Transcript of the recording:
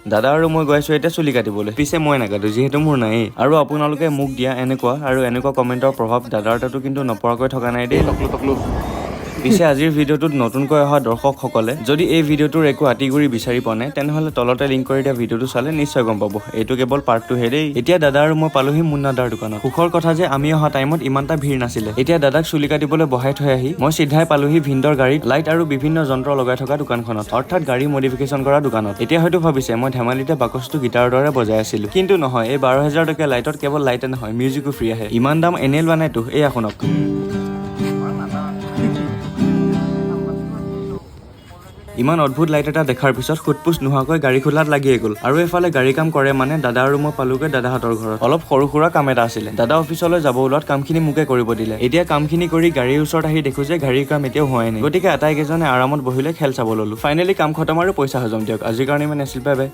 দাদা আৰু মই গৈ আছো এতিয়া চুলি কাটিবলৈ পিছে মই নাকাটো যিহেতু মোৰ নাই আৰু আপোনালোকে মোক দিয়া এনেকুৱা কমেন্টৰ প্ৰভাৱ দাদাৰ তাতো কিন্তু নপৰাকৈ থকা নাই দেই পিছে আজিৰ ভিডিঅ'টোত নতুনকৈ অহা দৰ্শকসকলে যদি এই ভিডিঅ'টোৰ একো আটিগুৰি বিচাৰি পোৱা নাই তেনেহ'লে তলতে লিংক কৰি দিয়া ভিডিঅ'টো চালে নিশ্চয় গম পাব এইটো কেৱল পাৰ্ট 2 হে দেই এতিয়া দাদা আৰু মই পালোহি মুন্নাদাৰ দোকানত সুখৰ কথা যে আমি অহা টাইমত ইমানটা ভিৰ নাছিলে এতিয়া দাদাক চুলি কাটিবলৈ বহাই থৈ আহি মই চিধাই পালোহি ভিন্দৰ গাড়ীত লাইট আৰু বিভিন্ন যন্ত্ৰ লগাই থকা দোকানখনত অৰ্থাৎ গাড়ী মডিফিকেশ্যন কৰা দোকানত এতিয়া হয়তো ভাবিছে মই ধেমালিতে বাকচটো গিটাৰৰ দৰে বজাই আছিলো কিন্তু নহয় এই 12,000 টকীয়া লাইটত কেৱল লাইটে নহয় মিউজিকো ফ্ৰী আহে ইমান দাম এনেই লোৱা নাইতো এয়া শুনক ইমান অদ্ভুত লাইট এটা দেখাৰ পিছত খুটপুচ নোহোৱাকৈ গাড়ী খোলাত লাগিয়ে গ'ল আৰু এফালে গাড়ী কাম কৰে মানে দাদা আৰু মই পালোগৈ দাদাহঁতৰ ঘৰত অলপ সৰু সুৰা কাম এটা আছিলে দাদা অফিচলৈ যাব ওলোৱাত কামখিনি মোকে কৰিব দিলে এতিয়া কামখিনি কৰি গাড়ীৰ ওচৰত আহি দেখো যে গাড়ীৰ কাম এতিয়াও হোৱাই নাই গতিকে আটাইকেইজনে আৰামত বহিলে খেল চাব ললো ফাইনেলি কাম খতম আৰু পইচা হজম দিয়ক আজিৰ কাৰণে ইমান আছিল বাই বাই